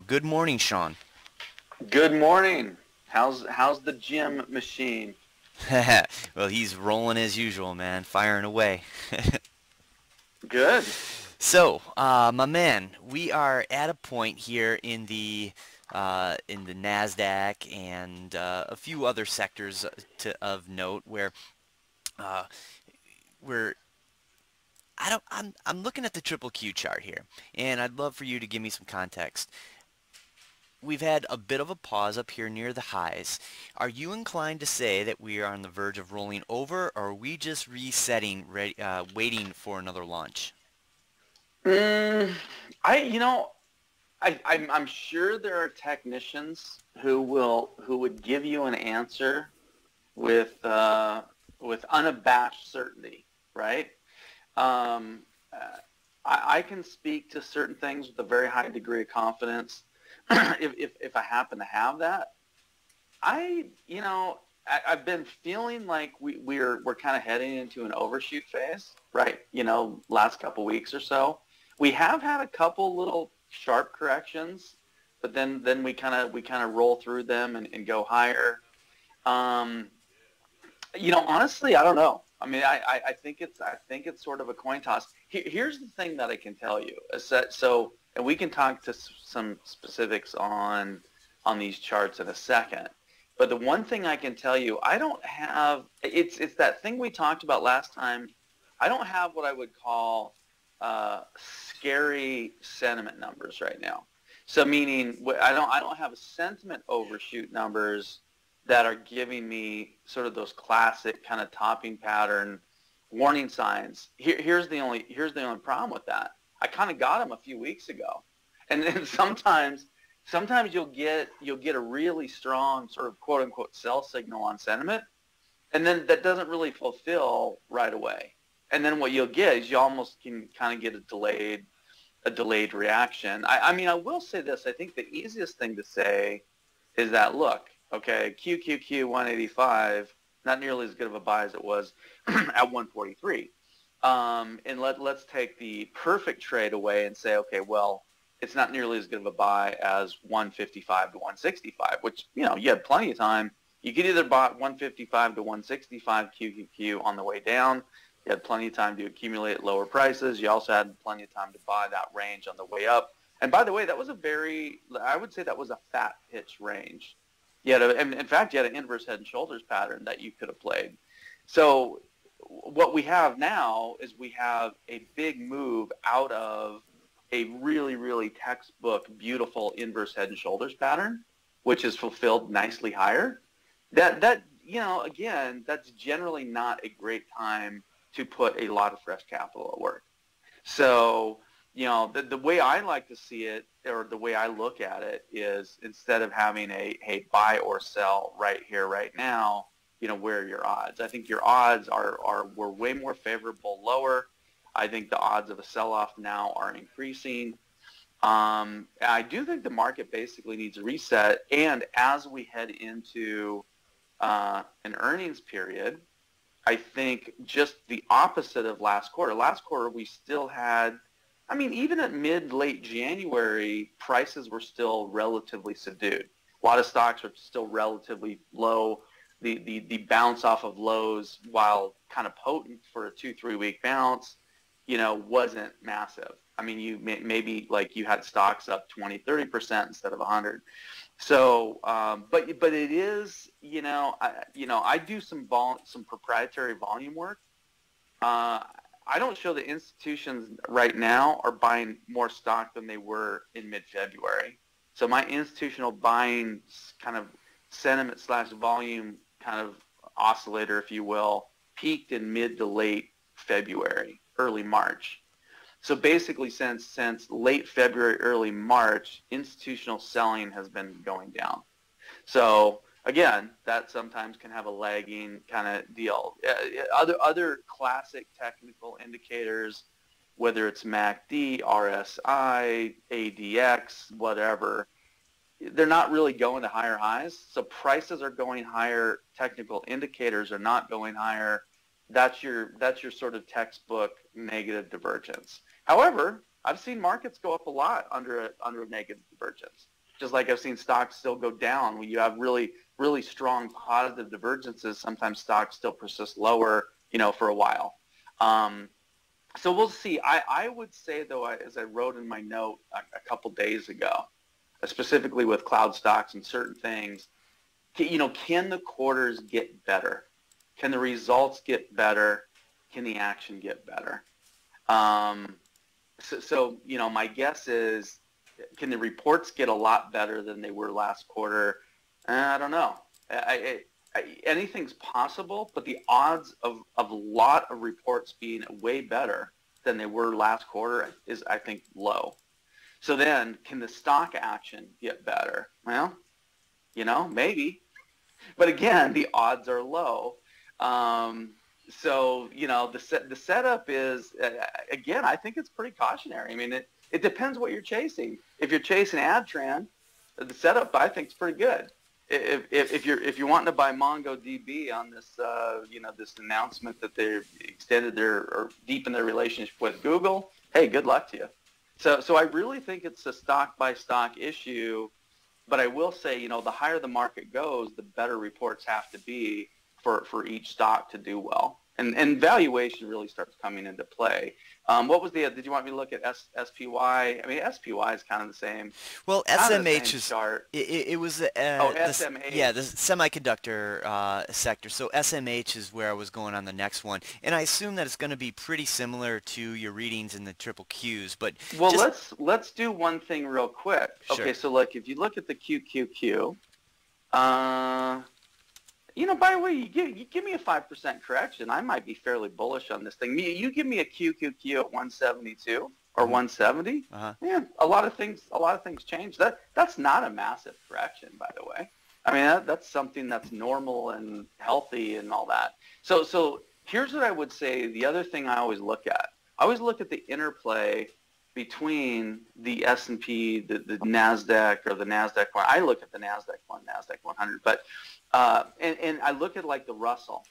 Good morning, Sean. Good morning. How's the gym machine? Well, he's rolling as usual, man, firing away. Good. So, my man, we are at a point here in the Nasdaq and a few other sectors of note where uh, we're I'm looking at the triple Q chart here, and I'd love for you to give me some context. We've had a bit of a pause up here near the highs. Are you inclined to say that we are on the verge of rolling over, or are we just resetting, waiting for another launch? Mm, I you know I'm sure there are technicians who would give you an answer with with unabashed certainty, right? Um, I can speak to certain things with a very high degree of confidence. If I happen to have that, I've been feeling like we're kind of heading into an overshoot phase, right? Last couple weeks or so, we have had a couple little sharp corrections, but then we kind of roll through them and go higher. Um, Honestly, I don't know. I mean, I think it's sort of a coin toss. Here's the thing that I can tell you is that and we can talk to some specifics on these charts in a second. But the one thing I can tell you, I don't have it's that thing we talked about last time. I don't have what I would call scary sentiment numbers right now. So meaning I don't have sentiment overshoot numbers that are giving me sort of those classic kind of topping pattern warning signs. Here's the only problem with that. I kind of got them a few weeks ago, and then sometimes you'll get a really strong sort of quote unquote sell signal on sentiment, and then that doesn't really fulfill right away. And then what you'll get is you almost can kind of get a delayed reaction. I mean, I will say this. I think the easiest thing to say is that, look, okay, QQQ 185, not nearly as good of a buy as it was at 143. And let's take the perfect trade away and say, okay, well, it's not nearly as good of a buy as 155 to 165, which, you had plenty of time. You could either buy 155 to 165 QQQ on the way down. You had plenty of time to accumulate at lower prices. You also had plenty of time to buy that range on the way up. And by the way, I would say that was a fat pitch range. In fact, you had an inverse head and shoulders pattern that you could have played. So what we have now is we have a big move out of a really, really textbook, beautiful inverse head and shoulders pattern, which is fulfilled nicely higher. Again, that's generally not a great time to put a lot of fresh capital at work. So, the way I like to see it, or the way I look at it, is instead of having a buy or sell right here, right now, where are your odds? I think your odds were way more favorable lower. I think the odds of a sell-off now are increasing. I do think the market basically needs a reset. And as we head into an earnings period, I think just the opposite of last quarter. Last quarter, we still had, I mean, even at late January, prices were still relatively subdued. A lot of stocks are still relatively low. The bounce off of lows, while kind of potent for a 2-3 week bounce, wasn't massive. I mean, maybe like you had stocks up 20-30% instead of 100. So, but it is, I do some proprietary volume work. I don't show the institutions right now are buying more stock than they were in mid-February. So my institutional buying kind of sentiment / volume kind of oscillator, if you will, peaked in mid to late February, early March. So basically since late February, early March, institutional selling has been going down. So again, that sometimes can have a lagging kind of deal. Other classic technical indicators, whether it's MACD, RSI, ADX, whatever, they're not really going to higher highs. So prices are going higher. Technical indicators are not going higher. That's your sort of textbook negative divergence. However, I've seen markets go up a lot under a negative divergence. Just like I've seen stocks still go down when you have really, really strong positive divergences. Sometimes stocks still persist lower, for a while. So we'll see. I would say, though, as I wrote in my note a couple days ago, specifically with cloud stocks and certain things, can the quarters get better? Can the results get better? Can the action get better? So my guess is, can the reports get a lot better than they were last quarter? I don't know. Anything's possible, but the odds of a lot of reports being way better than they were last quarter is, I think, low. So then, can the stock action get better? Well, maybe. But again, the odds are low. So, the setup is, again, I think it's pretty cautionary. I mean, it depends what you're chasing. If you're chasing AdTran, the setup, I think, is pretty good. If you're wanting to buy MongoDB on this, this announcement that they've extended or deepened their relationship with Google, hey, good luck to you. So I really think it's a stock-by-stock issue. But I will say, the higher the market goes, the better reports have to be for each stock to do well. And valuation really starts coming into play. What was did you want me to look at SPY? I mean, SPY is kind of the same. Well, SMH is, chart. It was, SMH. yeah, the semiconductor sector. So SMH is where I was going on the next one. And I assume that it's going to be pretty similar to your readings in the triple Qs. But well, let's do one thing real quick. Sure. Okay, so if you look at the QQQ, by the way, you give me a 5% correction, I might be fairly bullish on this thing. You give me a QQQ at 172 or 170, man, a lot of things change. That's not a massive correction, by the way. I mean, that's something that's normal and healthy and all that. So here's what I would say. The other thing I always look at the interplay between the S&P, the NASDAQ, or the NASDAQ one. I look at the NASDAQ 100, but and I look at like the Russell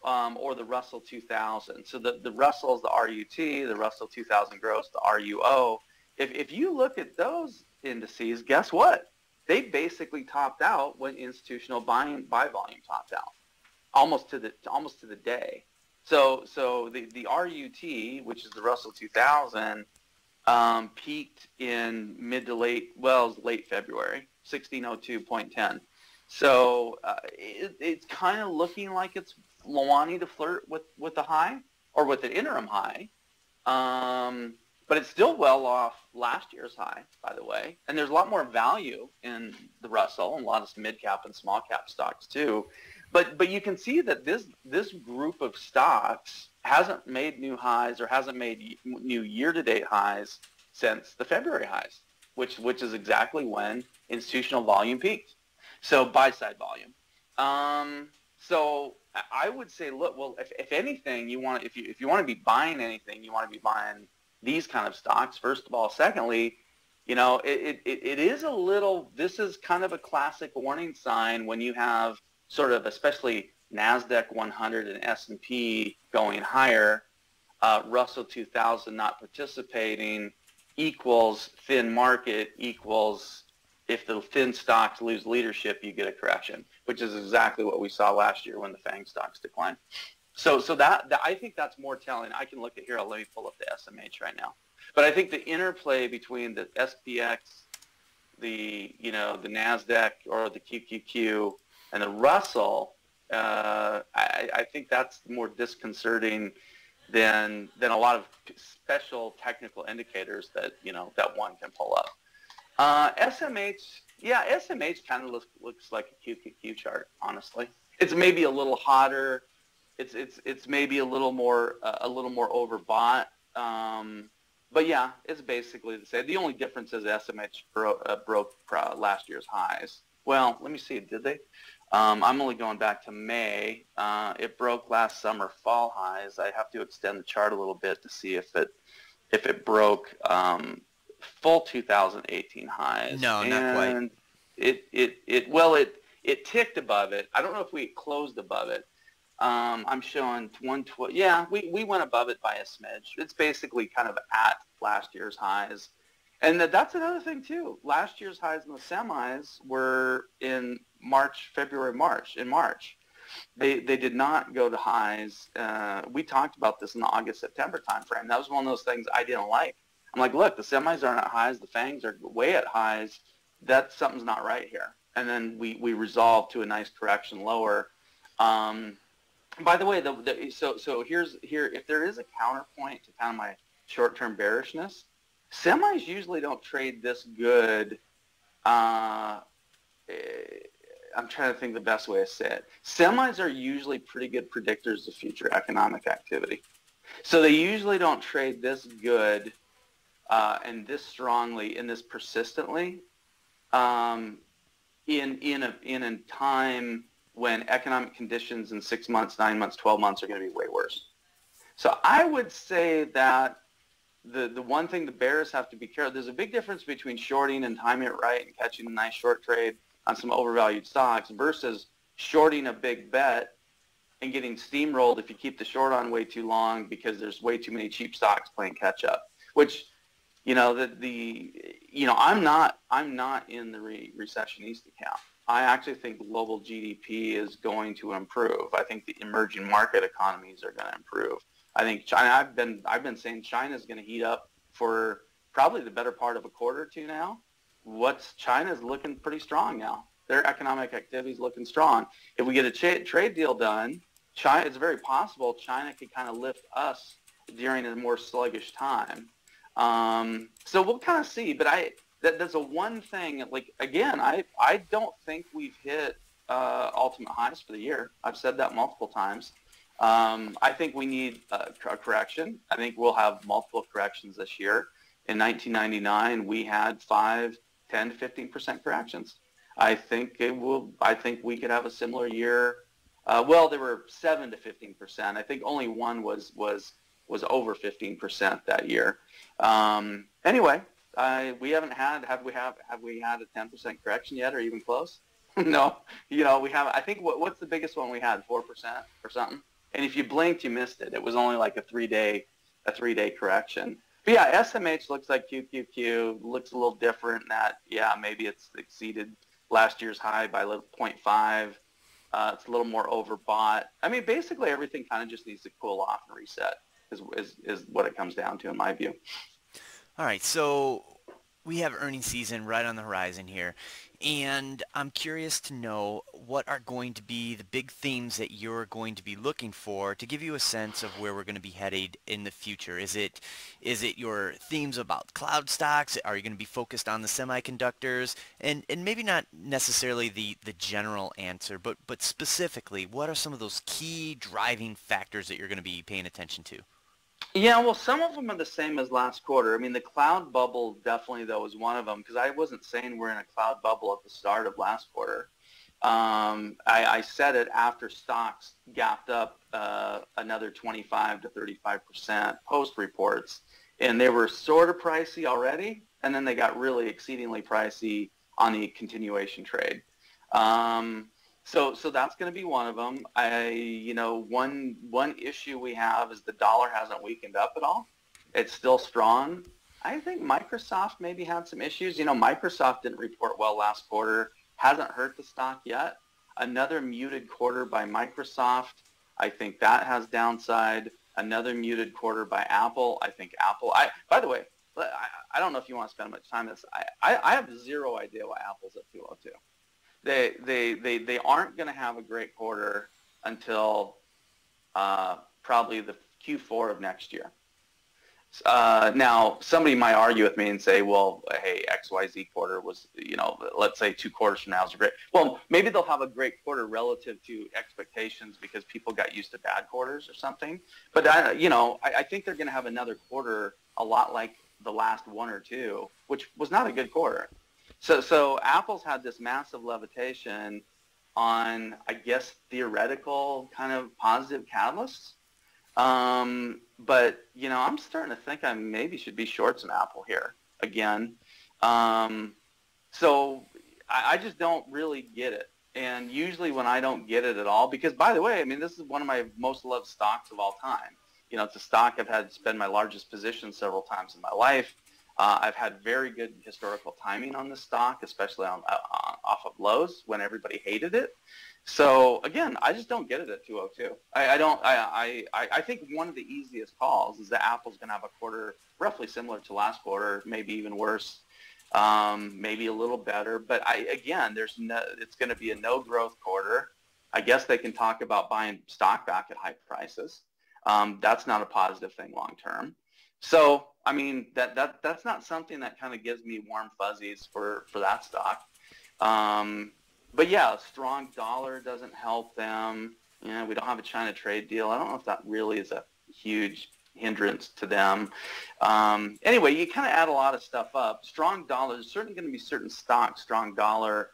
or the Russell 2000. So the Russell is the RUT, the Russell 2000 gross, the RUO. If you look at those indices, guess what? They basically topped out when institutional buy volume topped out, almost to the day. So the RUT, which is the Russell 2000, peaked in mid to late February, 1602.10. So it's kind of looking like it's wanting to flirt with the high or with the interim high, but it's still well off last year's high, by the way. And there's a lot more value in the Russell and a lot of mid cap and small cap stocks too. But you can see that this group of stocks hasn't made new highs or hasn't made new year-to-date highs since the February highs, which is exactly when institutional volume peaked. So buy-side volume. So I would say, look, well, if anything, if you want to be buying anything, you want to be buying these kind of stocks, first of all. Secondly, it is a little, this is kind of a classic warning sign when you have sort of, especially NASDAQ 100 and S&P going higher, Russell 2000 not participating equals thin market equals if the thin stocks lose leadership, you get a correction, which is exactly what we saw last year when the FANG stocks declined. So that I think that's more telling. I can look at here. Let me pull up the SMH right now. But I think the interplay between the SPX, the NASDAQ or the QQQ, and the Russell, I think that's more disconcerting than a lot of special technical indicators that that one can pull up. SMH, yeah, SMH kind of looks like a QQQ chart, honestly. It's maybe a little hotter. It's maybe a little more overbought. But yeah, it's basically the same. The only difference is SMH broke last year's highs. Well, let me see. Did they? I'm only going back to May. It broke last summer fall highs. I have to extend the chart a little bit to see if it broke full 2018 highs. No, not quite. And it ticked above it. I don't know if we closed above it. I'm showing 112. Yeah, we went above it by a smidge. It's basically kind of at last year's highs. And that's another thing too. Last year's highs in the semis were in March, February, March. In March, they did not go to highs. We talked about this in the August, September timeframe. That was one of those things I didn't like. I'm like, look, the semis aren't at highs. The fangs are way at highs. Something's not right here. And then we resolved to a nice correction lower. By the way, so here, if there is a counterpoint to kind of my short-term bearishness, semis usually don't trade this good. I'm trying to think the best way to say it. Semis are usually pretty good predictors of future economic activity. So they usually don't trade this good and this strongly and this persistently in a time when economic conditions in 6 months, 9 months, 12 months are going to be way worse. So I would say that the one thing the bears have to be careful, there's a big difference between shorting and timing it right and catching a nice short trade on some overvalued stocks versus shorting a big bet and getting steamrolled if you keep the short on way too long because there's way too many cheap stocks playing catch up, which, you know, I'm not in the recessionista camp. I actually think global GDP is going to improve. I think the emerging market economies are going to improve. I think China, I've been saying China is going to heat up for probably the better part of a quarter or two now. China's looking pretty strong now. Their economic activity is looking strong. If we get a trade deal done, it's very possible China could kind of lift us during a more sluggish time. So we'll kind of see. But that's a one thing. Like, again, I don't think we've hit ultimate highs for the year. I've said that multiple times. I think we need a correction. I think we'll have multiple corrections this year. In 1999, we had 5, 10 to 15% corrections. I think we could have a similar year. Well, there were 7 to 15%. I think only one was over 15% that year. Anyway, we haven't had. Have we had a 10% correction yet, or even close? No, we haven't. I think what's the biggest one we had? 4% or something. And if you blinked, you missed it. It was only like a three-day correction. But yeah, SMH looks like QQQ, looks a little different in that, yeah, maybe it's exceeded last year's high by 0.5. It's a little more overbought. I mean, basically everything kind of just needs to cool off and reset is what it comes down to in my view. All right, so we have earnings season right on the horizon here, and I'm curious to know what are going to be the big themes that you're going to be looking for to give you a sense of where we're going to be headed in the future. Is it your themes about cloud stocks? Are you going to be focused on the semiconductors? And maybe not necessarily the general answer, but specifically, what are some of those key driving factors that you're going to be paying attention to? Yeah, well, some of them are the same as last quarter. I mean, the cloud bubble definitely, though, is one of them because I wasn't saying we're in a cloud bubble at the start of last quarter. I said it after stocks gapped up another 25 to 35% post reports, and they were sort of pricey already, and then they got really exceedingly pricey on the continuation trade. So that's going to be one of them. One issue we have is the dollar hasn't weakened up at all. It's still strong. I think Microsoft maybe had some issues. Microsoft didn't report well last quarter. Hasn't hurt the stock yet. Another muted quarter by Microsoft. I think that has downside. Another muted quarter by Apple. I think Apple. By the way, I don't know if you want to spend much time on this. I have zero idea why Apple's at 202. They aren't going to have a great quarter until probably the Q4 of next year. Now, somebody might argue with me and say, well, hey, XYZ quarter was, let's say 2 quarters from now is great. Well, maybe they'll have a great quarter relative to expectations because people got used to bad quarters or something. But, I think they're going to have another quarter a lot like the last 1 or 2, which was not a good quarter. So Apple's had this massive levitation on, I guess, theoretical kind of positive catalysts. But, I'm starting to think I maybe should be short some Apple here again. So I just don't really get it. And usually when I don't get it at all, because, by the way, I mean, this is one of my most loved stocks of all time. It's a stock I've had to spend my largest position several times in my life. I've had very good historical timing on this stock, especially off of lows when everybody hated it. So again, I just don't get it at 202. I think one of the easiest calls is that Apple's going to have a quarter roughly similar to last quarter, maybe even worse, maybe a little better. But again, it's going to be a no growth quarter. I guess they can talk about buying stock back at high prices. That's not a positive thing long term. So I mean that's not something that kind of gives me warm fuzzies for that stock. But yeah, a strong dollar doesn't help them. You know, we don't have a China trade deal. I don't know if that really is a huge hindrance to them. Anyway, you kind of add a lot of stuff up. Strong dollar, there's certainly going to be certain stocks. Strong dollar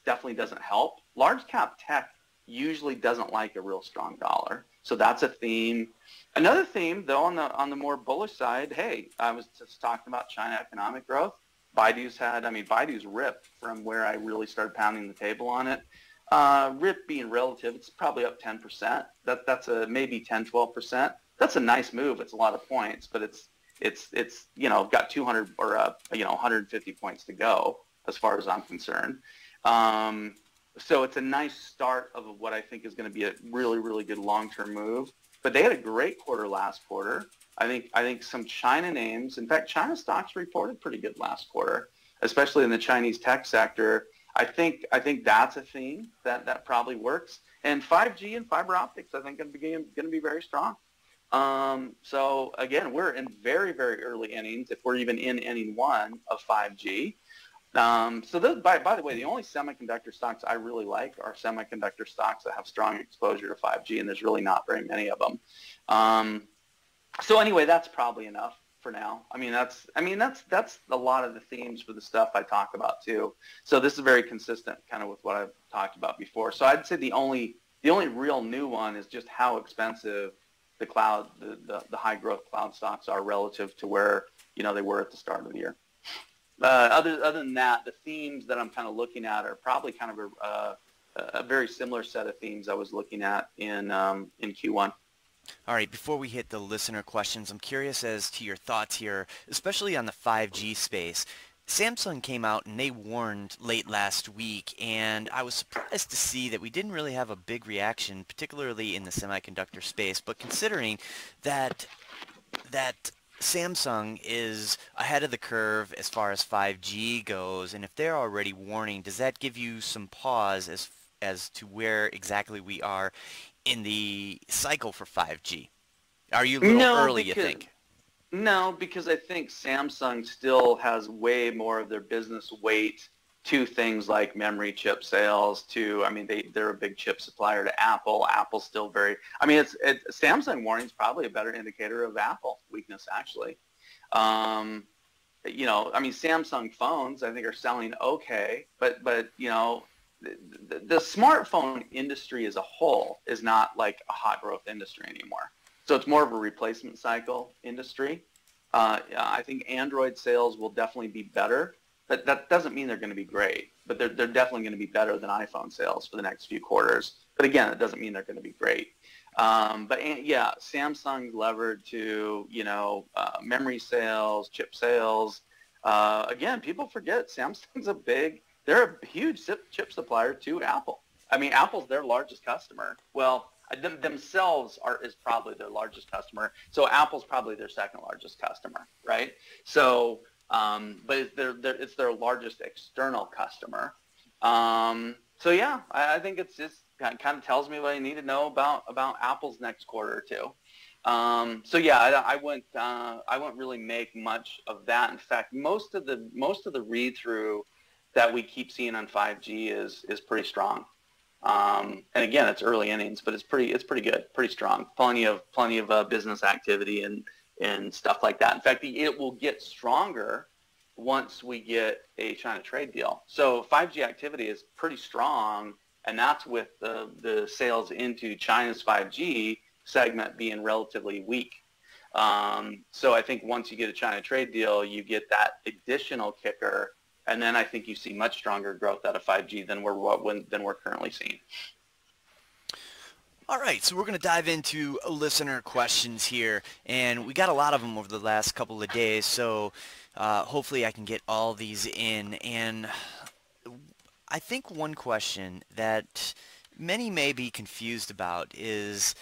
definitely doesn't help. Large cap tech usually doesn't like a real strong dollar. So that's a theme. Another theme, though, on the more bullish side, hey, I was just talking about China economic growth. Baidu's ripped from where I really started pounding the table on it. RIP being relative, it's probably up 10%. That's a maybe 10, 12%. That's a nice move. It's a lot of points, but it's got 200 or 150 points to go as far as I'm concerned. So it's a nice start of what I think is going to be a really, really good long-term move. But they had a great quarter last quarter. I think some China names, in fact, China stocks reported pretty good last quarter, especially in the Chinese tech sector. I think that's a theme that probably works. And 5G and fiber optics, I think, going to be very strong. So again, we're in very, very early innings, if we're even in inning 1 of 5G. So those, by the way, the only semiconductor stocks I really like are semiconductor stocks that have strong exposure to 5G, and there's really not very many of them. So anyway, that's probably enough for now. That's a lot of the themes for the stuff I talk about too. So this is very consistent kind of with what I've talked about before. So I'd say the only real new one is just how expensive the high growth cloud stocks are relative to where they were at the start of the year. Other than that, the themes that I'm kind of looking at are probably kind of a very similar set of themes I was looking at in Q1. All right, before we hit the listener questions, I'm curious as to your thoughts here, especially on the 5G space. Samsung came out and they warned late last week, and I was surprised to see that we didn't really have a big reaction, particularly in the semiconductor space. But considering that Samsung is ahead of the curve as far as 5G goes, and if they're already warning, does that give you some pause as to where exactly we are in the cycle for 5G? Are you a little early, you think? No, because I think Samsung still has way more of their business weight to things like memory chip sales. They're a big chip supplier to Apple. Apple's still Samsung warning is probably a better indicator of Apple weakness, actually. Samsung phones I think are selling okay, but the smartphone industry as a whole is not like a hot growth industry anymore. So it's more of a replacement cycle industry. I think Android sales will definitely be better, but that doesn't mean they're going to be great. But they're definitely going to be better than iPhone sales for the next few quarters. But again, it doesn't mean they're going to be great. Samsung's levered to memory sales, chip sales. Again, people forget they're a huge chip supplier to Apple. Apple's their largest customer. Well, themselves is probably their largest customer. So Apple's probably their second largest customer, right? So, but it's their largest external customer. I think it's just kind of tells me what I need to know about Apple's next quarter or two. I wouldn't really make much of that. In fact, most of the read through that we keep seeing on 5G is pretty strong. And again, it's early innings, but it's pretty good, pretty strong. Plenty of business activity and stuff like that. In fact, it will get stronger once we get a China trade deal. So 5G activity is pretty strong, and that's with the sales into China's 5G segment being relatively weak. So I think once you get a China trade deal, you get that additional kicker. And then I think you see much stronger growth out of 5G than we're currently seeing. All right, so we're going to dive into listener questions here, and we got a lot of them over the last couple of days. So Hopefully I can get all these in. And I think one question that many may be confused about is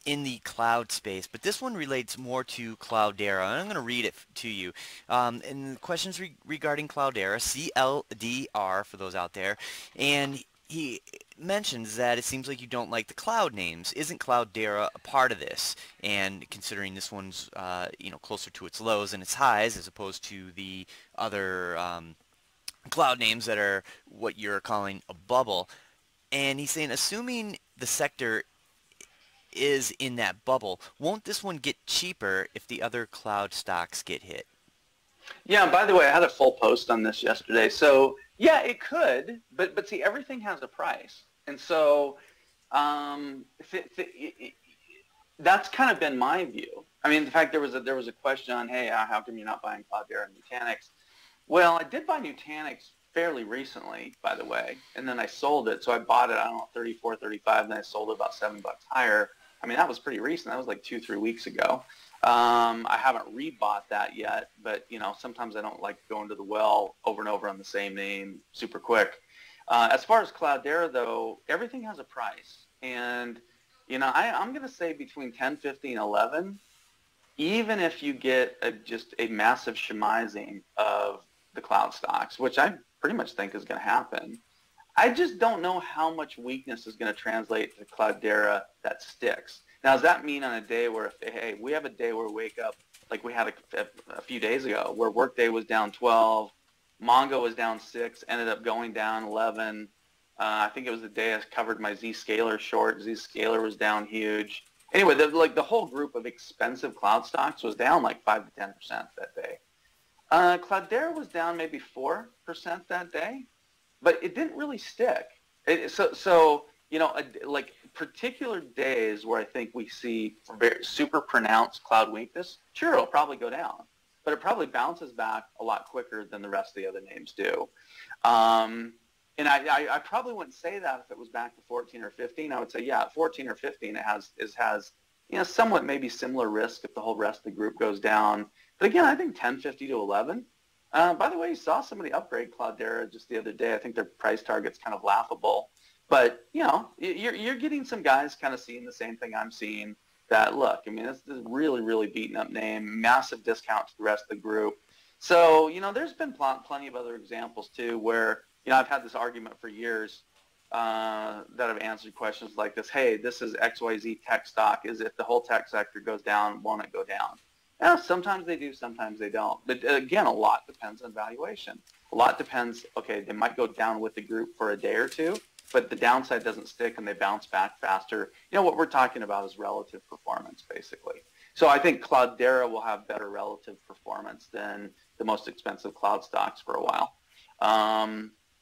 in the cloud space, but this one relates more to Cloudera, and I'm going to read it to you. And the questions regarding Cloudera, CLDR for those out there, and he mentions that it seems like you don't like the cloud names. Isn't Cloudera a part of this? And considering this one's closer to its lows and its highs as opposed to the other cloud names that are what you're calling a bubble. And he's saying, assuming the sector is in that bubble, won't this one get cheaper if the other cloud stocks get hit? Yeah, by the way, I had a full post on this yesterday. So yeah, it could, but see, everything has a price. And so that's kind of been my view. I mean, in fact, there was a question on, hey, how come you're not buying Cloudera and Nutanix? Well, I did buy Nutanix fairly recently, by the way, and then I sold it. So I bought it, I don't know, 34, 35, and then I sold it about $7 higher. I mean, that was pretty recent. That was like 2-3 weeks ago. I haven't rebought that yet, but sometimes I don't like going to the well over and over on the same name super quick. As far as Cloudera, though, everything has a price, and I'm going to say between 10, 15, 11, even if you get just a massive shemizing of the cloud stocks, which I pretty much think is going to happen. I just don't know how much weakness is going to translate to Cloudera that sticks. Now, does that mean on a day where, hey, we have a day where we wake up, like we had a few days ago, where Workday was down 12, Mongo was down 6, ended up going down 11. I think it was the day I covered my Zscaler short. Zscaler was down huge. Anyway, the whole group of expensive cloud stocks was down like 5 to 10% that day. Cloudera was down maybe 4% that day, but it didn't really stick. Like particular days where I think we see very super pronounced cloud weakness, sure, it'll probably go down, but it probably bounces back a lot quicker than the rest of the other names do. And I probably wouldn't say that if it was back to 14 or 15. I would say, yeah, at 14 or 15, it has somewhat maybe similar risk if the whole rest of the group goes down. But again, I think 10, 50 to 11. By the way, you saw somebody upgrade Cloudera just the other day. I think their price target's kind of laughable. But, you're getting some guys kind of seeing the same thing I'm seeing, that, look, I mean, this is a really, really beaten up name, massive discount to the rest of the group. So, there's been plenty of other examples, too, where, I've had this argument for years that I've answered questions like this. Hey, this is XYZ tech stock. Is if the whole tech sector goes down, won't it go down? Yeah, sometimes they do, sometimes they don't. But again, a lot depends on valuation. A lot depends, okay, they might go down with the group for a day or two, but the downside doesn't stick and they bounce back faster. What we're talking about is relative performance, basically. So I think Cloudera will have better relative performance than the most expensive cloud stocks for a while.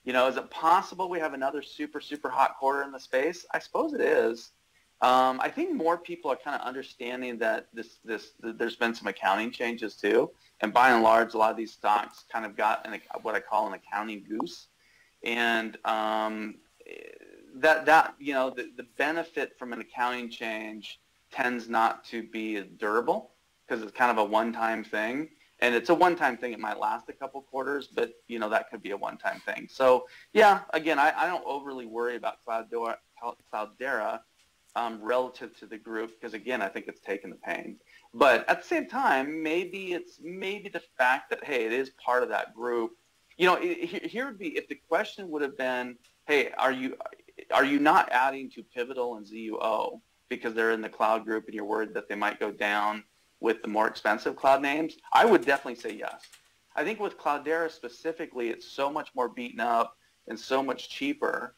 Is it possible we have another super, super hot quarter in the space? I suppose it is. I think more people are kind of understanding that there's been some accounting changes too, and by and large, a lot of these stocks kind of got what I call an accounting goose, and the benefit from an accounting change tends not to be as durable because it's kind of a one-time thing, and it's a one-time thing. It might last a couple quarters, but that could be a one-time thing. So yeah, again, I don't overly worry about Cloudera. Relative to the group, because again, I think it's taken the pain. But at the same time, maybe the fact that, hey, it is part of that group. Here would be, if the question would have been, hey, are you not adding to Pivotal and ZUO because they're in the cloud group and you're worried that they might go down with the more expensive cloud names? I would definitely say yes. I think with Cloudera specifically, it's so much more beaten up and so much cheaper.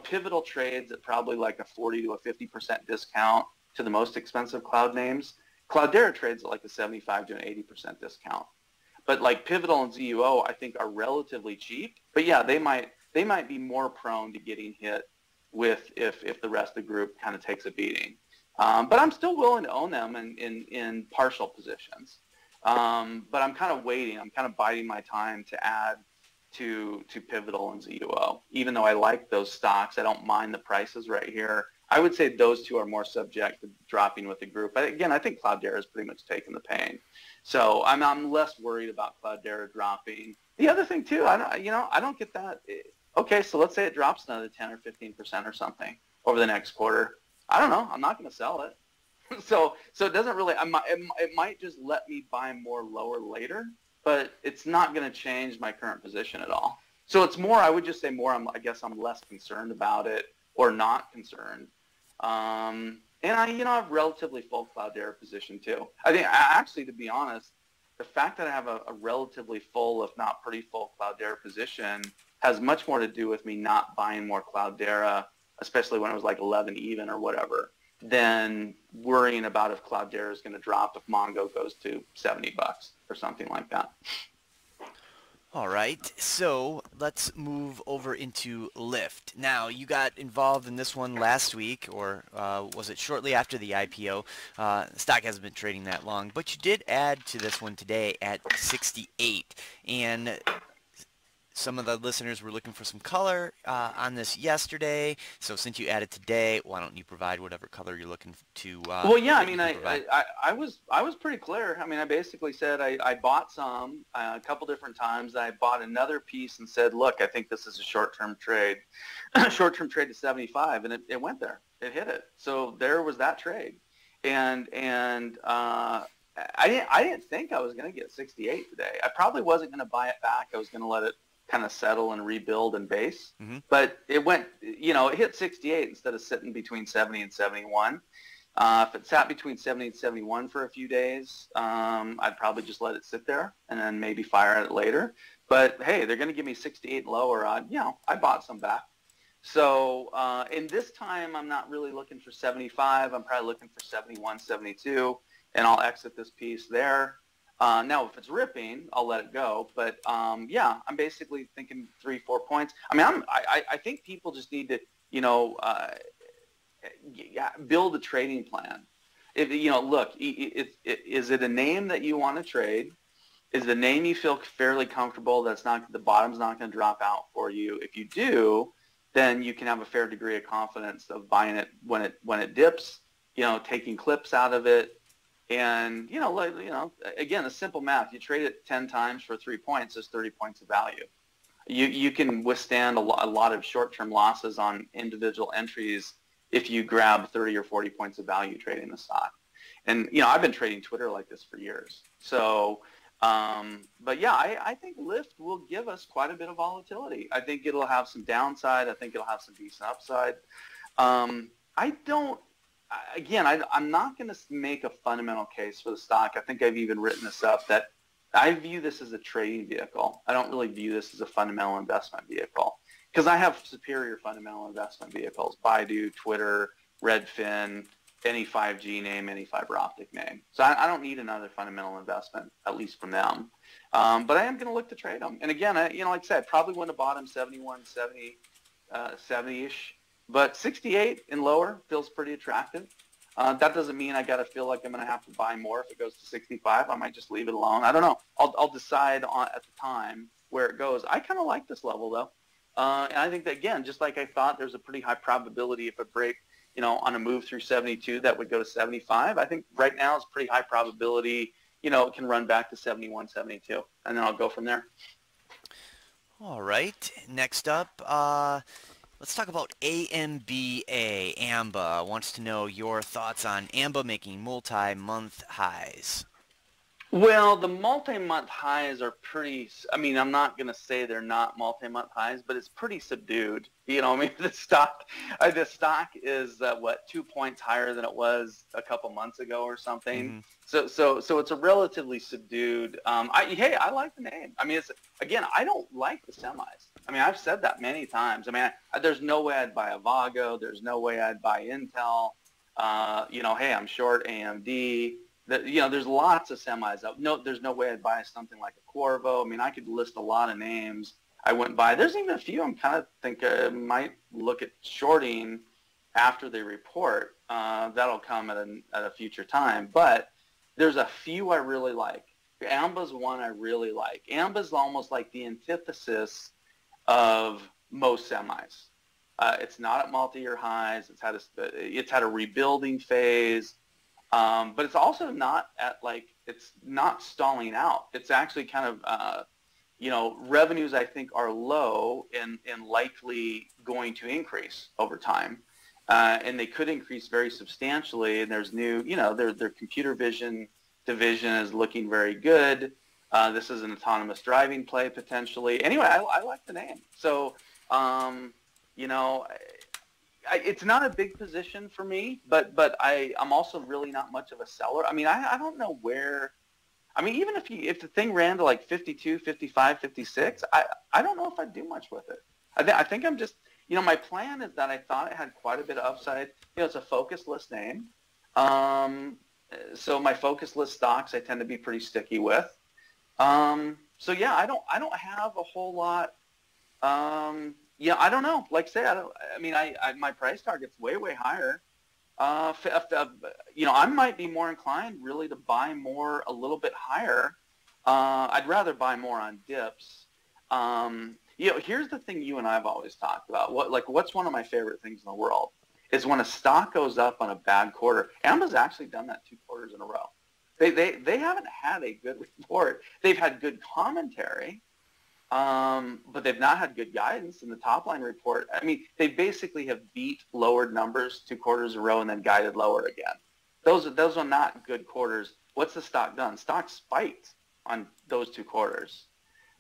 Pivotal trades at probably like a 40 to a 50% discount to the most expensive cloud names. Cloudera trades at like a 75 to an 80% discount. But like Pivotal and ZUO, I think are relatively cheap. But yeah, they might be more prone to getting hit with if the rest of the group kind of takes a beating. But I'm still willing to own them in partial positions. But I'm kind of waiting. I'm kind of biding my time to add to Pivotal and ZUO. Even though I like those stocks, I don't mind the prices right here. I would say those two are more subject to dropping with the group. But again, I think Cloudera has pretty much taken the pain. So I'm less worried about Cloudera dropping. The other thing too, I don't get that. Okay, so let's say it drops another 10 or 15% or something over the next quarter. I don't know. I'm not going to sell it. So it doesn't really. It might just let me buy more lower later, but it's not going to change my current position at all. So it's more. I would just say more. I guess I'm less concerned about it or not concerned. And I have relatively full Cloudera position too. I think actually, to be honest, the fact that I have a relatively full, if not pretty full Cloudera position has much more to do with me not buying more Cloudera, especially when it was like 11 even or whatever, than worrying about if Cloudera is going to drop if Mongo goes to $70 or something like that. All right, so let's move over into LYFT. Now, you got involved in this one last week, or was it shortly after the IPO? The stock hasn't been trading that long, but you did add to this one today at 68. And some of the listeners were looking for some color on this yesterday. So since you added today, why don't you provide whatever color you're looking to? Well, yeah, I mean, I was pretty clear. I mean, I basically said I bought some a couple different times. I bought another piece and said, look, I think this is a short-term trade, short-term trade to 75, and it went there. It hit it. So there was that trade, and I didn't think I was going to get 68 today. I probably wasn't going to buy it back. I was going to let it kind of settle and rebuild and base. Mm-hmm. But it went, it hit 68 instead of sitting between 70 and 71. If it sat between 70 and 71 for a few days, I'd probably just let it sit there and then maybe fire at it later. But hey, they're going to give me 68 lower. I bought some back. So in this time, I'm not really looking for 75. I'm probably looking for 71, 72, and I'll exit this piece there. Now, if it's ripping, I'll let it go. But yeah, I'm basically thinking 3-4 points. I mean, I think people just need to, build a trading plan. If look, is it a name that you want to trade? Is the name you feel fairly comfortable that's not the bottom's not going to drop out for you? If you do, then you can have a fair degree of confidence of buying it when it dips. Taking clips out of it. And, again, the simple math, you trade it 10 times for 3 points, there's 30 points of value. You can withstand a lot of short-term losses on individual entries if you grab 30 or 40 points of value trading the stock. And, I've been trading Twitter like this for years. So, but yeah, I think LYFT will give us quite a bit of volatility. I think it'll have some downside. I think it'll have some decent upside. I'm not going to make a fundamental case for the stock. I think I've even written this up that I view this as a trading vehicle. I don't really view this as a fundamental investment vehicle because I have superior fundamental investment vehicles, BIDU, Twitter, Redfin, any 5G name, any fiber optic name. So I don't need another fundamental investment, at least from them. But I am going to look to trade them. And again, like I said, probably went to bottom 71, 70, 70-ish. But 68 and lower feels pretty attractive. That doesn't mean I got to feel like I'm going to have to buy more if it goes to 65. I might just leave it alone. I don't know. I'll decide at the time where it goes. I kind of like this level, though. And I think that, again, just like I thought, there's a pretty high probability if it break, on a move through 72, that would go to 75. I think right now it's pretty high probability, it can run back to 71, 72. And then I'll go from there. All right. Next up, let's talk about AMBA. AMBA wants to know your thoughts on AMBA making multi-month highs. Well, the multi-month highs are pretty, I'm not going to say they're not multi-month highs, but it's pretty subdued. The stock is, 2 points higher than it was a couple months ago or something. Mm-hmm. So it's a relatively subdued, I like the name. I don't like the semis. I've said that many times. There's no way I'd buy a Vago. There's no way I'd buy Intel. I'm short AMD. There's lots of semis up. No, there's no way I'd buy something like a Qorvo. I could list a lot of names I wouldn't buy. There's even a few I'm kind of think I might look at shorting after they report. That'll come at a future time. But there's a few I really like. AMBA's one I really like. AMBA's almost like the antithesis of most semis. It's not at multi-year highs. It's had a rebuilding phase, but it's also not at it's not stalling out. It's actually kind of revenues I think are low and likely going to increase over time. And they could increase very substantially. And there's new, their computer vision division is looking very good. This is an autonomous driving play potentially. Anyway, I like the name. So, it's not a big position for me, but I'm also really not much of a seller. I mean, I don't know where. I mean, even if the thing ran to like 52, 55, 56, I don't know if I'd do much with it. I think I'm just. My plan is that I thought it had quite a bit of upside. It's a focus list name. So my focus list stocks I tend to be pretty sticky with. So yeah, I don't have a whole lot. I don't know. Like I say, my price target's way higher. I might be more inclined really to buy more a little bit higher. I'd rather buy more on dips. Here's the thing you and I have always talked about. What's one of my favorite things in the world is when a stock goes up on a bad quarter. AMBA's actually done that 2 quarters in a row. They haven't had a good report. They've had good commentary, but they've not had good guidance in the top line report. I mean, they basically have beat lowered numbers 2 quarters in a row and then guided lower again. Those are not good quarters. What's the stock done? Stock spiked on those 2 quarters.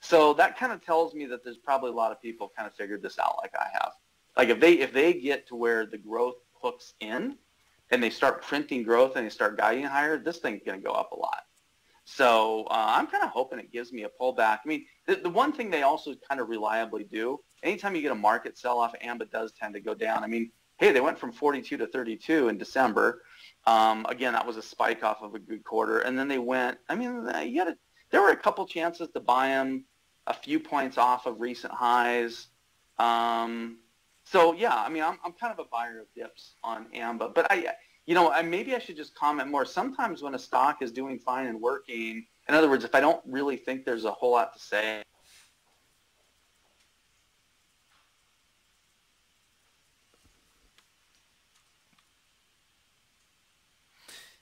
So that kind of tells me that there's probably a lot of people kind of figured this out like I have. Like if they get to where the growth hooks in and they start printing growth and they start guiding higher, this thing's going to go up a lot. So I'm kind of hoping it gives me a pullback. I mean, the one thing they also kind of reliably do, anytime you get a market sell-off, AMBA does tend to go down. I mean, hey, they went from 42 to 32 in December. Again, that was a spike off of a good quarter. And then they went, there were a couple chances to buy them a few points off of recent highs. So yeah, I mean, I'm kind of a buyer of dips on AMBA, but maybe I should just comment more. Sometimes when a stock is doing fine and working, in other words, if I don't really think there's a whole lot to say,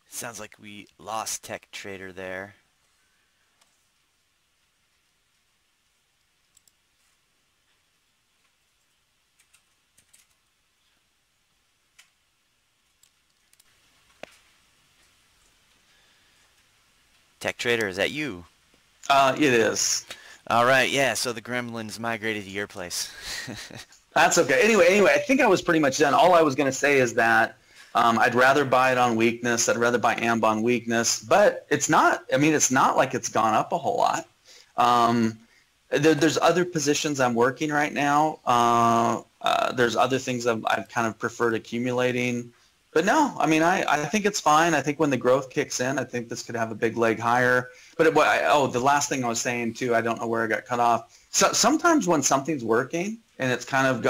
Sounds like we lost Tech Trader there. Tech Trader, is that you? it is. All right, yeah, so the gremlins migrated to your place. That's okay. Anyway, I think I was pretty much done. All I was going to say is that I'd rather buy it on weakness. I'd rather buy AMBA on weakness. But it's not like it's gone up a whole lot. There's other positions I'm working right now. There's other things I've kind of preferred accumulating. But no, I mean, I think it's fine. I think when the growth kicks in, I think this could have a big leg higher. But the last thing I was saying too, I don't know where I got cut off. So sometimes when something's working and it's kind of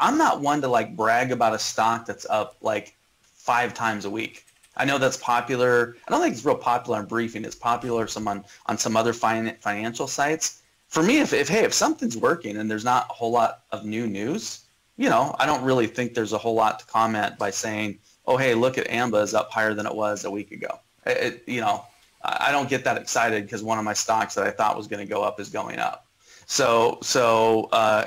I'm not one to like brag about a stock that's up like 5 times a week. I know that's popular. I don't think it's real popular on briefing. It's popular on some other financial sites. For me, if something's working and there's not a whole lot of new news, I don't really think there's a whole lot to comment by saying, oh, hey, look at AMBA is up higher than it was a week ago. I don't get that excited because one of my stocks that I thought was going to go up is going up. So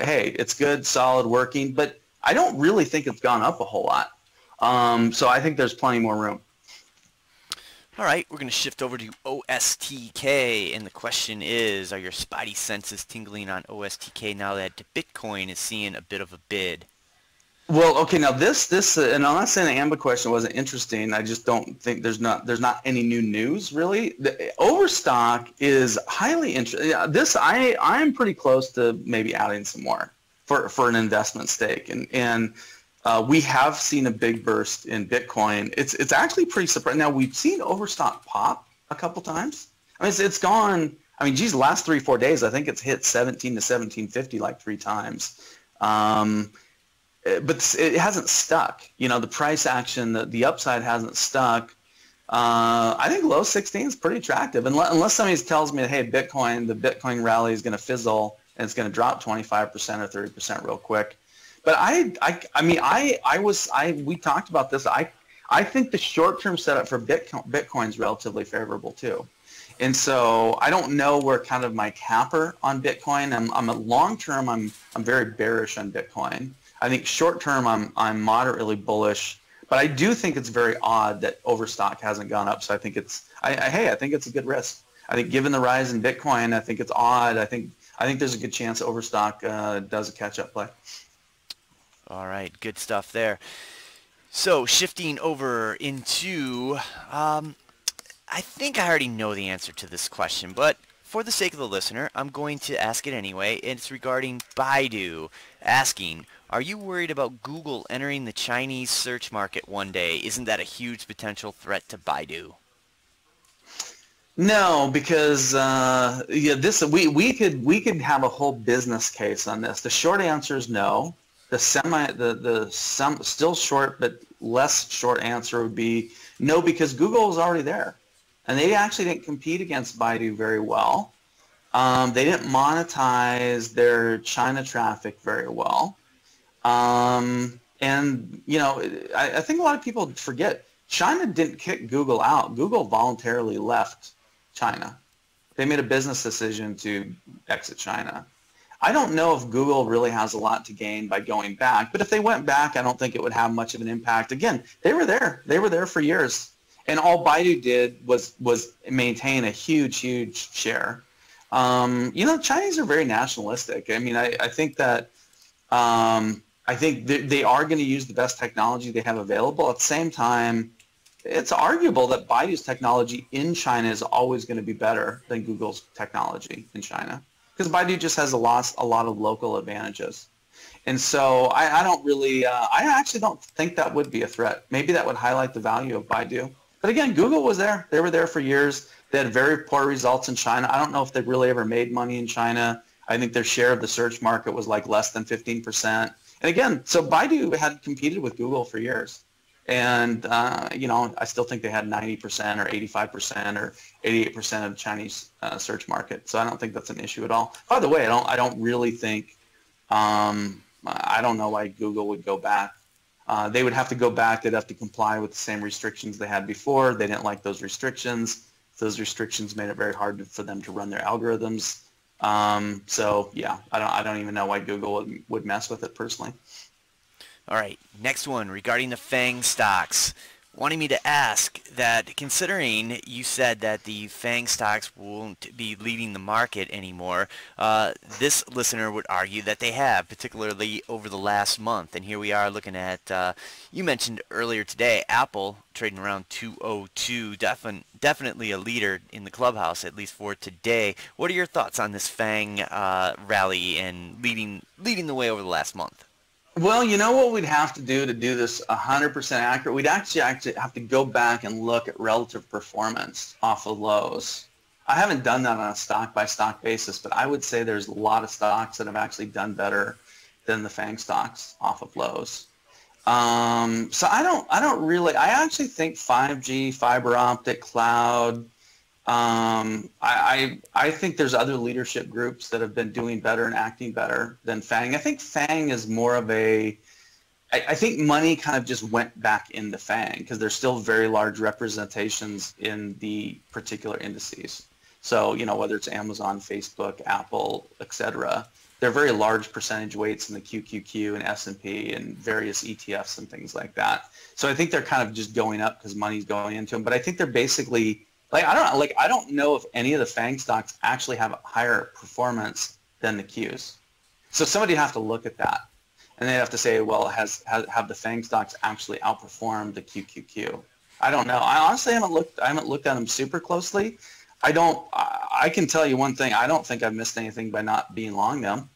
hey, it's good, solid, working, but I don't really think it's gone up a whole lot. So I think there's plenty more room. All right, we're going to shift over to OSTK, and the question is, are your spidey senses tingling on OSTK now that Bitcoin is seeing a bit of a bid? Well, okay, now this, and I'm not saying the AMBA question wasn't interesting. I just don't think there's not any new news really. The Overstock is highly interesting. This I'm pretty close to maybe adding some more for an investment stake, and we have seen a big burst in Bitcoin. It's actually pretty surprising. Now we've seen Overstock pop a couple times. I mean, it's gone. I mean, geez, the last 3-4 days, I think it's hit 17 to 1750 like 3 times. But it hasn't stuck. The price action, the upside hasn't stuck. I think low 16 is pretty attractive, unless somebody tells me, hey, the Bitcoin rally is going to fizzle and it's going to drop 25% or 30% real quick. But we talked about this. I think the short-term setup for Bitcoin is relatively favorable too. And so I don't know where kind of my capper on Bitcoin. I'm a long-term, I'm very bearish on Bitcoin. I think short-term, I'm moderately bullish. But I do think it's very odd that Overstock hasn't gone up. So I think I think it's a good risk. I think given the rise in Bitcoin, I think it's odd. I think there's a good chance Overstock does a catch-up play. All right, good stuff there. So shifting over into, I think I already know the answer to this question, but for the sake of the listener, I'm going to ask it anyway. It's regarding BIDU, asking, are you worried about Google entering the Chinese search market one day? Isn't that a huge potential threat to BIDU? No, because we could have a whole business case on this. The short answer is no. Still short but less short answer would be no, because Google is already there, and they actually didn't compete against Baidu very well. They didn't monetize their China traffic very well, and I think a lot of people forget China didn't kick Google out. Google voluntarily left China. They made a business decision to exit China. I don't know if Google really has a lot to gain by going back, but if they went back, I don't think it would have much of an impact. Again, they were there. They were there for years. And all Baidu did was maintain a huge share. Chinese are very nationalistic. I mean, I think that I think they are going to use the best technology they have available. At the same time, it's arguable that Baidu's technology in China is always going to be better than Google's technology in China, because Baidu just has a lot of local advantages. And so I don't really, I actually don't think that would be a threat. Maybe that would highlight the value of Baidu. But again, Google was there. They were there for years. They had very poor results in China. I don't know if they really ever made money in China. I think their share of the search market was like less than 15%. And again, so Baidu had competed with Google for years. And, I still think they had 90% or 85% or 88% of the Chinese search market. So I don't think that's an issue at all. By the way, I don't really think, I don't know why Google would go back. They would have to go back. They'd have to comply with the same restrictions they had before. They didn't like those restrictions. Those restrictions made it very hard for them to run their algorithms. So yeah, I don't even know why Google would mess with it personally. All right, next one regarding the FANG stocks. Wanting me to ask that, considering you said that the FANG stocks won't be leading the market anymore, this listener would argue that they have, particularly over the last month. And here we are looking at, you mentioned earlier today, Apple trading around 202, definitely a leader in the clubhouse, at least for today. What are your thoughts on this FANG rally and leading the way over the last month? Well, you know what we'd have to do this 100% accurate? We'd actually have to go back and look at relative performance off of lows. I haven't done that on a stock-by-stock basis, but I would say there's a lot of stocks that have actually done better than the FANG stocks off of lows. So I actually think 5G, fiber optic, cloud, I think there's other leadership groups that have been doing better and acting better than FANG. I think FANG is more of I think money kind of just went back into FANG because there's still very large representations in the particular indices. So, whether it's Amazon, Facebook, Apple, etc., they're very large percentage weights in the QQQ and S&P and various ETFs and things like that. So I think they're kind of just going up because money's going into them. But I think they're basically I don't know if any of the FANG stocks actually have a higher performance than the Qs. So somebody would have to look at that, and they'd have to say, well, have the FANG stocks actually outperformed the QQQ? I don't know. I honestly haven't looked at them super closely. I can tell you one thing. I don't think I've missed anything by not being long them.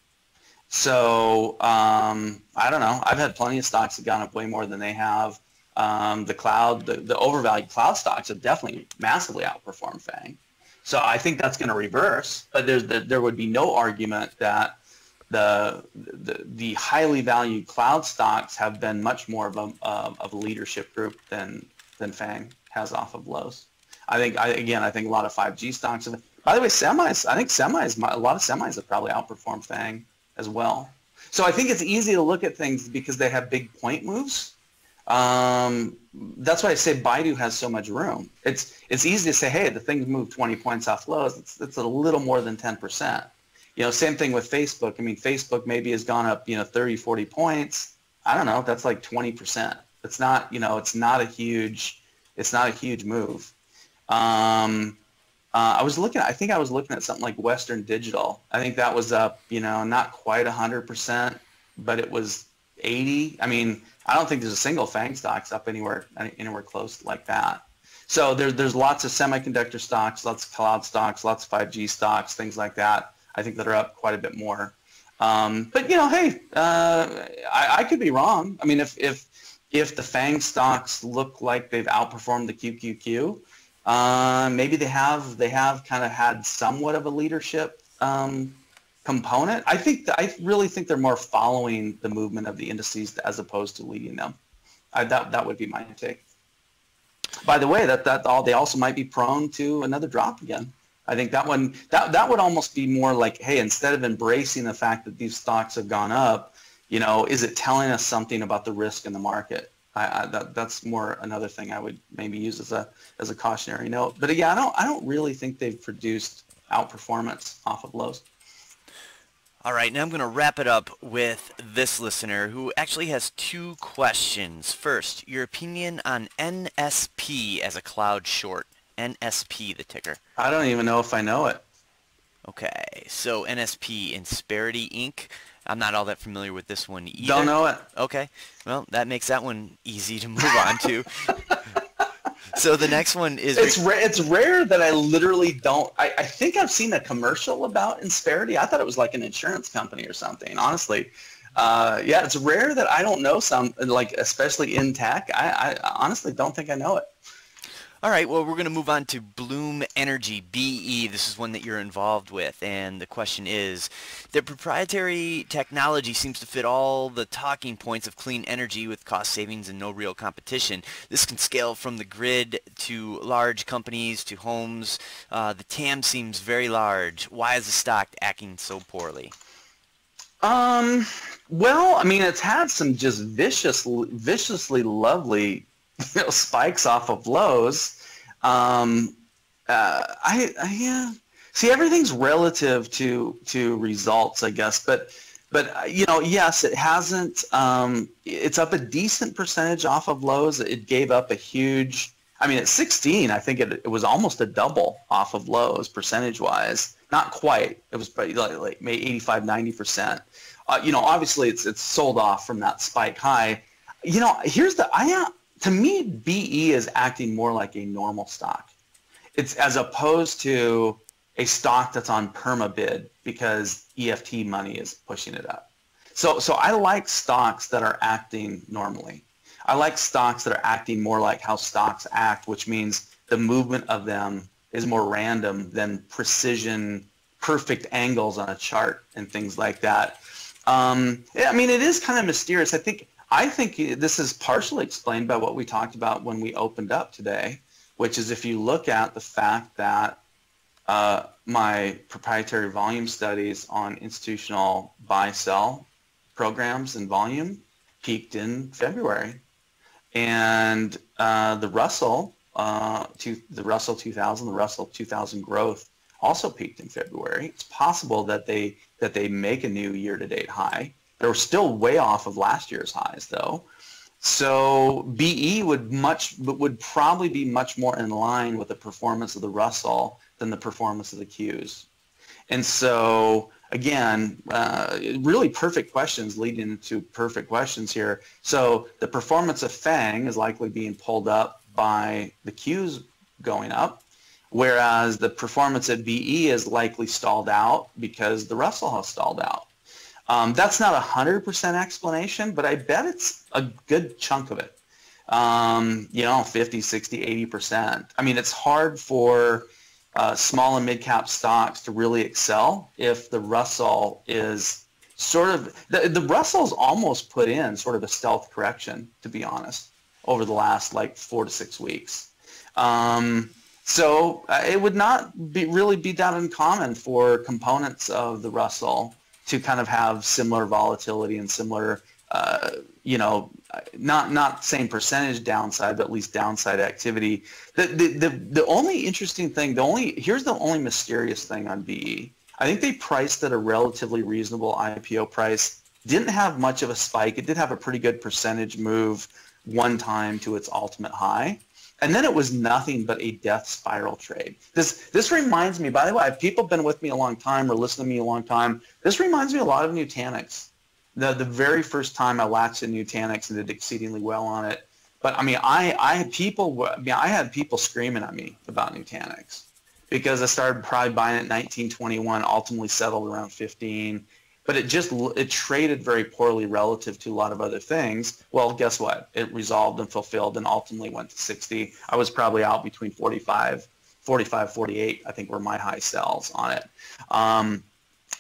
So I don't know. I've had plenty of stocks that have gone up way more than they have. The overvalued cloud stocks have definitely massively outperformed FANG. So I think that's going to reverse, but there would be no argument that the highly valued cloud stocks have been much more of a leadership group than FANG has off of lows. I think a lot of 5G stocks have, by the way, semis, a lot of semis have probably outperformed FANG as well. So I think it's easy to look at things because they have big point moves. That's why I say BIDU has so much room. It's easy to say, hey, the thing's moved 20 points off lows. It's a little more than 10%. You know, same thing with Facebook. I mean, Facebook maybe has gone up, 30, 40 points. I don't know. That's like 20%. It's not, it's not a huge move. I think I was looking at something like Western Digital. I think that was up, not quite 100%, but it was 80. I mean, I don't think there's a single FANG stocks up anywhere close like that. So there's lots of semiconductor stocks, lots of cloud stocks, lots of 5G stocks, things like that. I think that are up quite a bit more. But hey, I could be wrong. I mean, if the FANG stocks look like they've outperformed the QQQ, maybe they have kind of had somewhat of a leadership component. I really think they're more following the movement of the indices as opposed to leading them. That would be my take. By the way, they also might be prone to another drop again. I think that would almost be more like, hey, instead of embracing the fact that these stocks have gone up, is it telling us something about the risk in the market? That's more another thing I would maybe use as a cautionary note. But yeah, I don't really think they've produced outperformance off of lows. All right, now I'm going to wrap it up with this listener who actually has two questions. First, your opinion on NSP as a cloud short. NSP, the ticker. I don't even know if I know it. Okay, so NSP, Insperity Inc. I'm not all that familiar with this one either. Don't know it. Okay, well, that makes that one easy to move on to. So the next one is... It's rare that I literally don't... I think I've seen a commercial about Insperity. I thought it was like an insurance company or something, honestly. Yeah, it's rare that I don't know some, like especially in tech. I honestly don't think I know it. All right, well, we're going to move on to Bloom Energy, BE. This is one that you're involved with, and the question is, their proprietary technology seems to fit all the talking points of clean energy with cost savings and no real competition. This can scale from the grid to large companies to homes. The TAM seems very large. Why is the stock acting so poorly? Well, I mean, it's had some just viciously lovely spikes off of lows. Yeah. See, everything's relative to results, I guess. But yes, it hasn't. It's up a decent percentage off of lows. It gave up a huge. I mean, at 16, I think it was almost a double off of lows percentage-wise. Not quite. It was probably like maybe 85, 90%. Obviously, it's sold off from that spike high. Here's to me, BE is acting more like a normal stock. It's as opposed to a stock that's on permabid because EFT money is pushing it up. So I like stocks that are acting normally. I like stocks that are acting more like how stocks act, which means the movement of them is more random than precision, perfect angles on a chart and things like that. I mean, it is kind of mysterious. I think this is partially explained by what we talked about when we opened up today, which is if you look at the fact that my proprietary volume studies on institutional buy-sell programs and volume peaked in February. And the Russell 2000, the Russell 2000 growth also peaked in February. It's possible that they make a new year-to-date high. They're still way off of last year's highs, though. So BE would probably be much more in line with the performance of the Russell than the performance of the Qs. And so, again, really perfect questions leading into perfect questions here. So the performance of FANG is likely being pulled up by the Qs going up, whereas the performance at BE is likely stalled out because the Russell has stalled out. That's not 100% explanation, but I bet it's a good chunk of it. 50, 60, 80%. I mean, it's hard for small and mid-cap stocks to really excel if the Russell is sort of, the Russell's almost put in sort of a stealth correction, to be honest, over the last like 4 to 6 weeks. So it would not really be that uncommon for components of the Russell to kind of have similar volatility and similar, you know, not same percentage downside, but at least downside activity. The only interesting thing, here's the only mysterious thing on BE. I think they priced at a relatively reasonable IPO price. Didn't have much of a spike. It did have a pretty good percentage move one time to its ultimate high. And then it was nothing but a death spiral trade. This reminds me, by the way, if people have been with me a long time or listened to me a long time, this reminds me a lot of Nutanix. The very first time I latched in Nutanix and did exceedingly well on it. But I mean, I had people screaming at me about Nutanix because I started probably buying it in 1921, ultimately settled around 15. But it traded very poorly relative to a lot of other things. Well, guess what? It resolved and fulfilled and ultimately went to 60. I was probably out between 45, 48, I think were my high sells on it.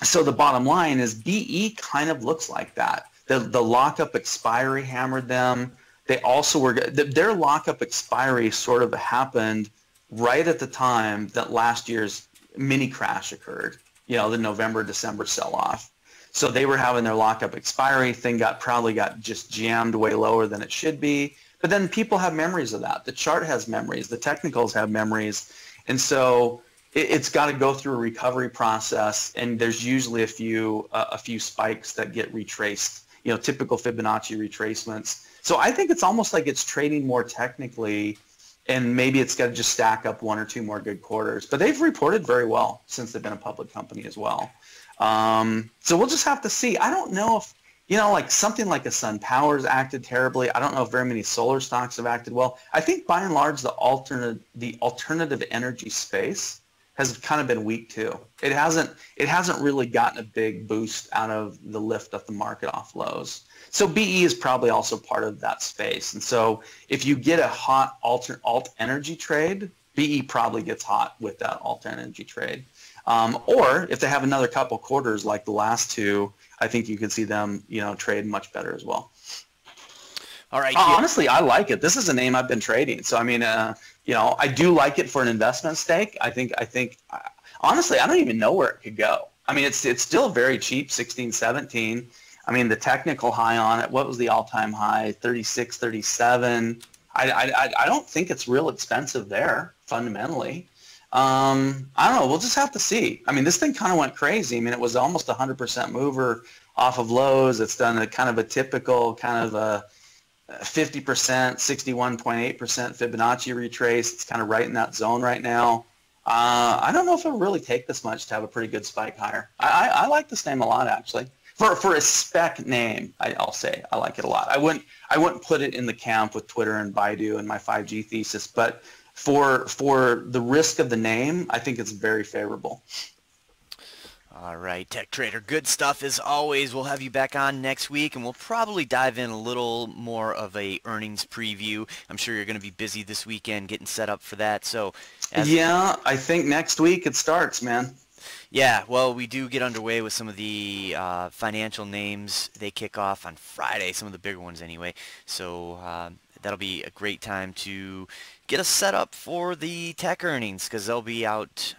So the bottom line is BE kind of looks like that. The lockup expiry hammered them. They also were, their lockup expiry sort of happened right at the time that last year's mini crash occurred, you know, the November, December sell-off. So they were having their lockup expiry thing probably got just jammed way lower than it should be. But then people have memories of that. The chart has memories. The technicals have memories. And so it's got to go through a recovery process. And there's usually a few spikes that get retraced, you know, typical Fibonacci retracements. So I think it's almost like it's trading more technically, and maybe it's got to just stack up one or two more good quarters. But they've reported very well since they've been a public company as well. So we'll just have to see. I don't know if, you know, like something like a SunPower's acted terribly. I don't know if very many solar stocks have acted well. I think by and large the alternative energy space has kind of been weak too. It hasn't really gotten a big boost out of the lift of the market off lows. So BE is probably also part of that space. And so if you get a hot alt energy trade, BE probably gets hot with that alt energy trade. Or if they have another couple quarters like the last two, I think you could see them, you know, trade much better as well. All right. Honestly, I like it. This is a name I've been trading. So, I mean, you know, I do like it for an investment stake. I think, honestly, I don't even know where it could go. I mean, it's still very cheap, 16, 17. I mean, the technical high on it, what was the all-time high? 36, 37. I don't think it's real expensive there, fundamentally. I don't know. We'll just have to see. I mean, this thing kind of went crazy. I mean, it was almost 100% mover off of lows. It's done a kind of a typical kind of a 50%, 61.8% Fibonacci retrace. It's kind of right in that zone right now. I don't know if it'll really take this much to have a pretty good spike higher. I like this name a lot, actually. For a spec name, I'll say I like it a lot. I wouldn't put it in the camp with Twitter and BIDU and my 5G thesis, but for the risk of the name, I think it's very favorable. All right, Tech Trader, good stuff as always. We'll have you back on next week, and we'll probably dive in a little more of a earnings preview. I'm sure you're going to be busy this weekend getting set up for that. So, yeah, I think next week it starts, man. Yeah, well, we do get underway with some of the financial names. They kick off on Friday, some of the bigger ones anyway. So that'll be a great time to get us set up for the tech earnings, because they'll be out,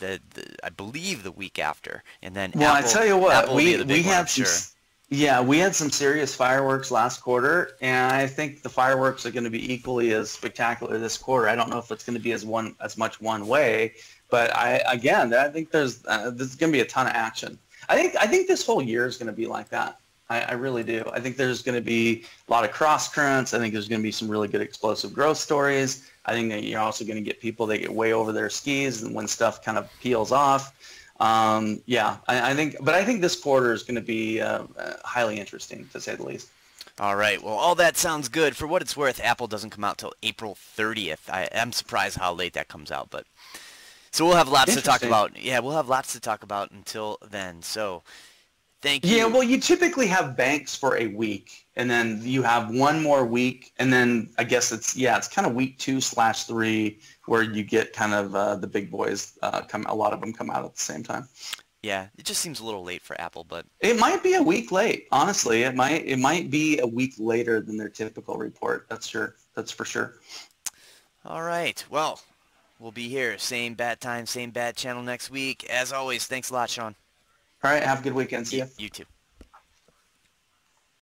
I believe, the week after. And then well, Apple, I tell you what, we had sure. Yeah, we had some serious fireworks last quarter, and I think the fireworks are going to be equally as spectacular this quarter. I don't know if it's going to be as much one way, but I think there's going to be a ton of action. I think this whole year is going to be like that. I really do. I think there's going to be a lot of cross currents. I think there's going to be some really good explosive growth stories. I think that you're also going to get people that get way over their skis and when stuff kind of peels off. Yeah, I think this quarter is going to be highly interesting, to say the least. All right. Well, all that sounds good. For what it's worth, Apple doesn't come out till April 30th. I'm surprised how late that comes out, but so we'll have lots to talk about. Yeah, we'll have lots to talk about until then. So thank you. Yeah, well, you typically have banks for a week, and then you have one more week, and then I guess it's kind of week 2/3 where you get kind of the big boys a lot of them come out at the same time. Yeah, it just seems a little late for Apple, but it might be a week late. Honestly, it might be a week later than their typical report. That's for sure. All right. Well, we'll be here, same bat time, same bat channel next week. As always, thanks a lot, Sean. All right. Have a good weekend. See ya. You too.